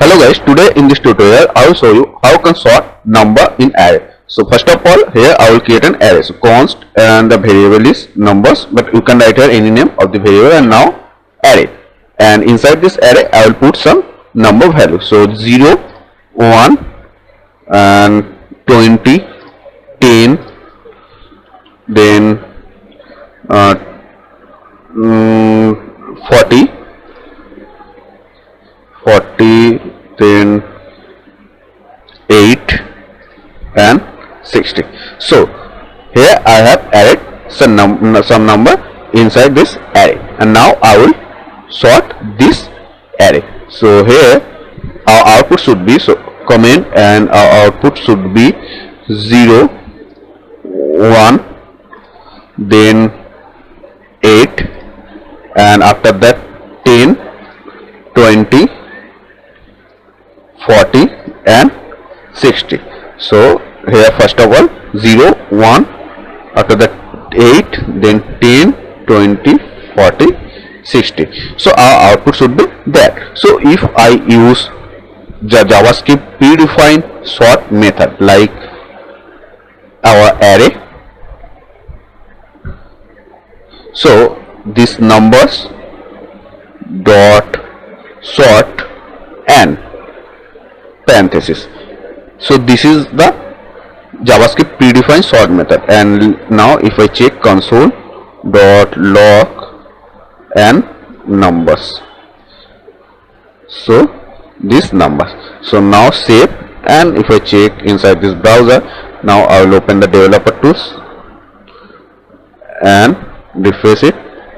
Hello guys, today in this tutorial I will show you how you can sort number in array. So first of all, here I will create an array. So const and the variable is numbers, but you can write here any name of the variable and now array. And inside this array I will put some number value. So 0, 1 and 20, 10, then 40, 40, then 8 and 60. So here I have added some number inside this array, and now I will sort this array. So here our output should be, so comment, and our output should be 0, 1, then 8, and after that 10, 20, 40 and 60. So here first of all 0, 1, after that 8, then 10, 20, 40, 60. So our output should be that. So if I use the JavaScript predefined sort method like our array, so this numbers dot sort and parenthesis. So this is the JavaScript predefined sort method. And now if I check console dot log and numbers, so this numbers. So now save, and if I check inside this browser, now I will open the developer tools and refresh it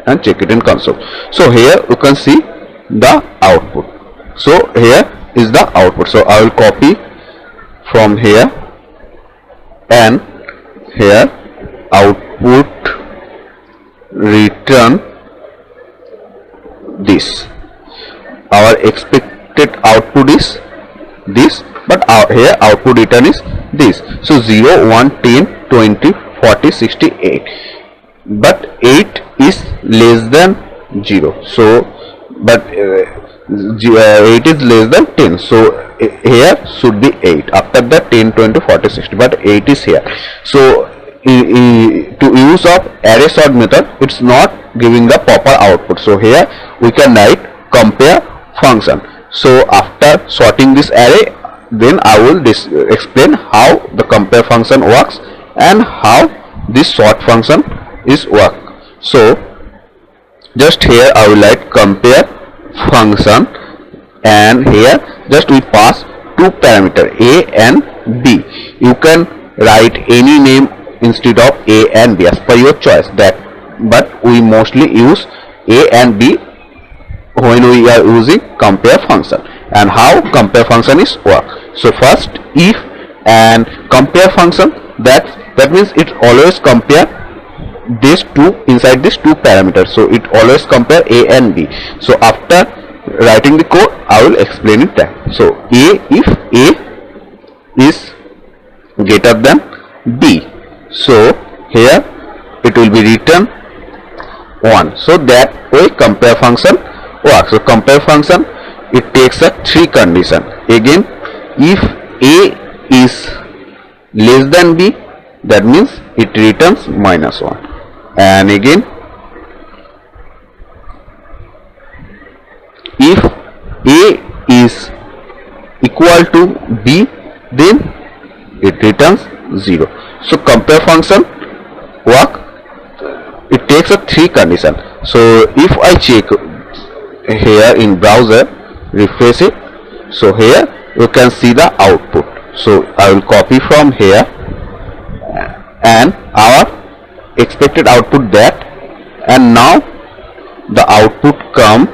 and check it in console. So here you can see the output. So here is the output. So I will copy from here, and here output return this. Our expected output is this, but here output return is this. So 0, 1, 10, 20, 40, 60, 8, but 8 is less than 0. So but 8 is less than 10, so here should be 8. After that 10, 20, 40, 60, but 8 is here. So to use of array sort method, it's not giving the proper output. So here we can write compare function. So after sorting this array, then I will explain how the compare function works and how this sort function is work. So just here I will write compare function, and here just we pass two parameter a and b. You can write any name instead of a and b as per your choice, that but we mostly use a and b when we are using compare function. And how compare function is work. So first if and compare function, that means it always compare these two inside these two parameters. So it always compare a and b. So after writing the code I will explain it that. So a, if a is greater than b, so here it will be written 1. So that way compare function works. So compare function, it takes a 3 condition. Again, if a is less than b, that means it returns -1. And again, if a is equal to b, then it returns 0. So compare function work, it takes a 3 condition. So if I check here in browser, refresh it, so here you can see the output. So I will copy from here, and our expected output that, and now the output come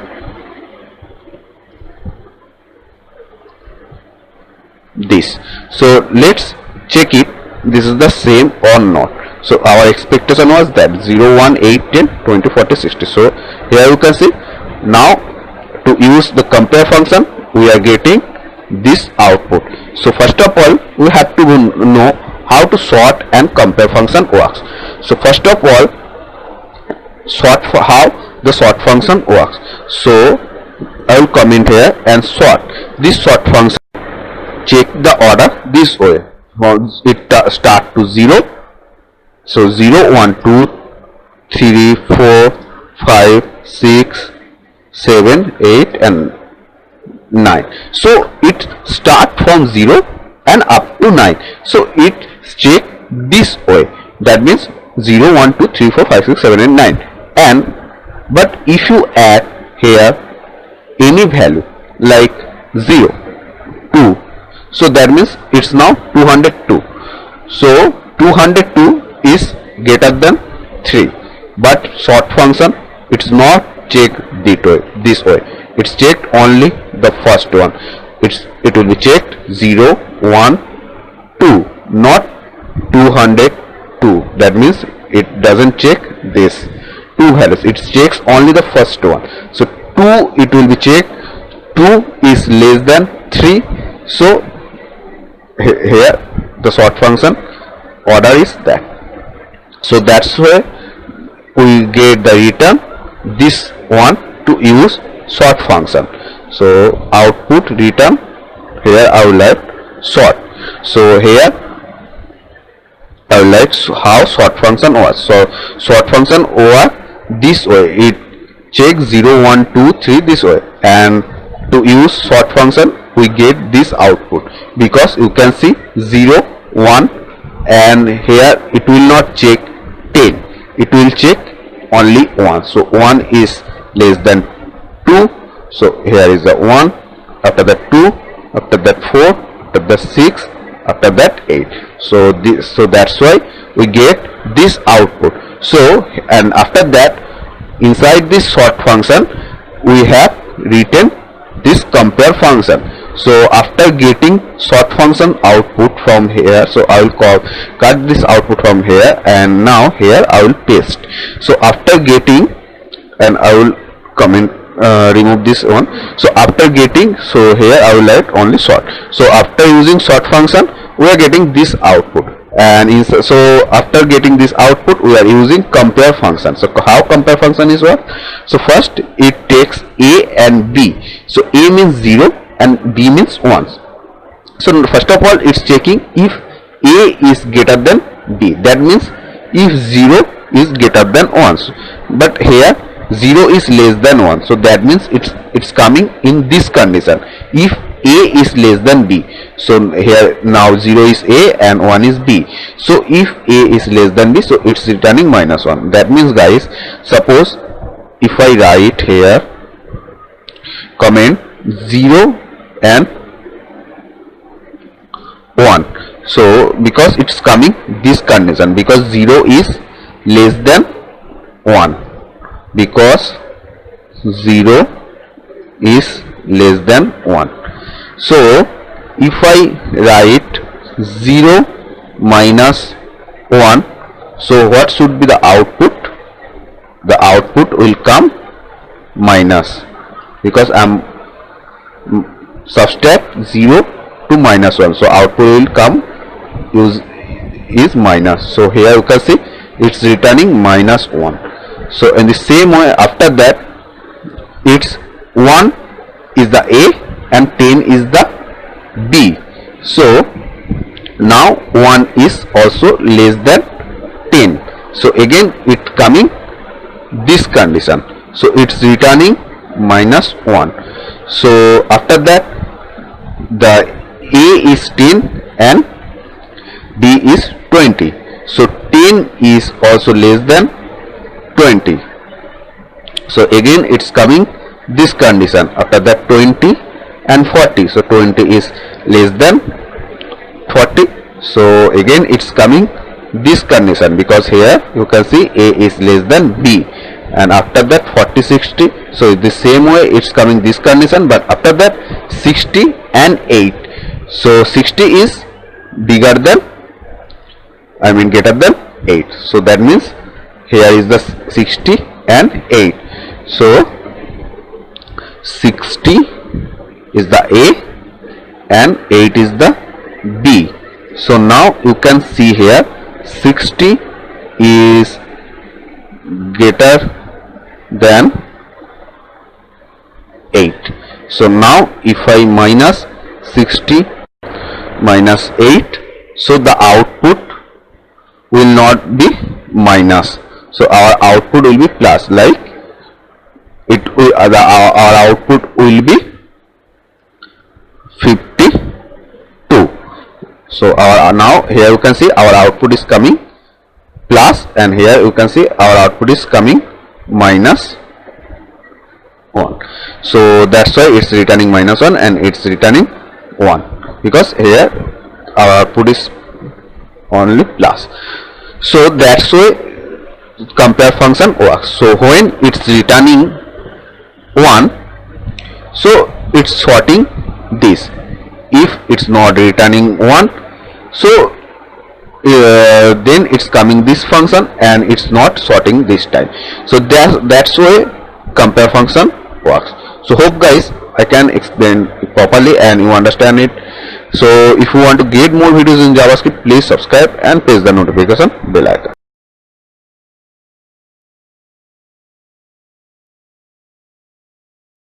this. So let's check it, this is the same or not. So our expectation was that 0, 1, 8, 10, 20, 40, 60. So here you can see, now to use the compare function we are getting this output. So first of all we have to know how to sort and compare function works. So first of all, how the sort function works. So I will come in here and sort. This sort function check the order this way. Once it start to 0, so 0, 1, 2, 3, 4, 5, 6, 7, 8 and 9. So it start from 0 and up to 9. So it check this way. That means 0, 1, 2, 3, 4, 5, 6, 7 and 9. And but if you add here any value like 0, 2, so that means it's now 202. So 202 is greater than 3. But sort function it's not checked this way. It's checked only the first one. It will be checked 0, 1, 2, not 202. That means it doesn't check this two values. It checks only the first one. So 2 it will be checked. 2 is less than 3. So here the sort function order is that. So that's why we get the return this one to use sort function. So output return here I will write sort. So here I will write how sort function was. So sort function over this way. It checks 0, 1, 2, 3 this way, and to use sort function we get this output, because you can see 0, 1 and here it will not check 10. It will check only 1. So 1 is less than 2. So here is the 1, after that 2, after that 4, after that 6, after that 8. So that's why we get this output. So and after that inside this sort function we have written this compare function. So after getting sort function output from here, so I will cut this output from here, and now here I will paste. So after getting, and I will remove this one. So after getting, so here I will write only sort. So after using sort function we are getting this output, and so after getting this output we are using compare function. So how compare function is work? So first it takes A and B. So A means 0 and B means 1. So first of all it's checking if A is greater than B. That means if 0 is greater than 1. But here 0 is less than 1. So that means it's coming in this condition. If A is less than B. So here now 0 is A and 1 is B. So if A is less than B, so it's returning -1. That means guys, suppose if I write here comment 0 and 1. So because it's coming this condition, because 0 is less than 1, because 0 is less than 1. So if I write 0 minus 1, so what should be the output? The output will come minus, because I'm subtract 0 to -1. So output will come is minus. So here you can see it's returning -1. So in the same way after that it's 1 is the A and 10 is the B. So now 1 is also less than 10. So again it coming this condition. So it's returning -1. So after that the A is 10 and B is 20. So 10 is also less than 20. So again it's coming this condition. After that 20 and 40. So 20 is less than 40. So again it's coming this condition, because here you can see A is less than B. And after that 40, 60. So the same way it's coming this condition, but after that 60 and 8. So 60 is bigger than, greater than 8. So that means here is the 60 and 8. So 60 is the A and 8 is the B. So now you can see here 60 is greater than 8. So now if I minus 60 minus 8, so the output will not be minus, so our output will be plus, like it will, our output will be 52. So our now here you can see our output is coming plus, and here you can see our output is coming minus 1. So that's why it's returning minus 1 and it's returning 1, because here our output is only plus. So that's why compare function works. So when it's returning 1, so it's sorting this. If it's not returning 1, so then it's coming this function and it's not sorting this time. So that's why compare function works. So hope guys I can explain it properly and you understand it. So if you want to get more videos in JavaScript, please subscribe and press the notification bell icon.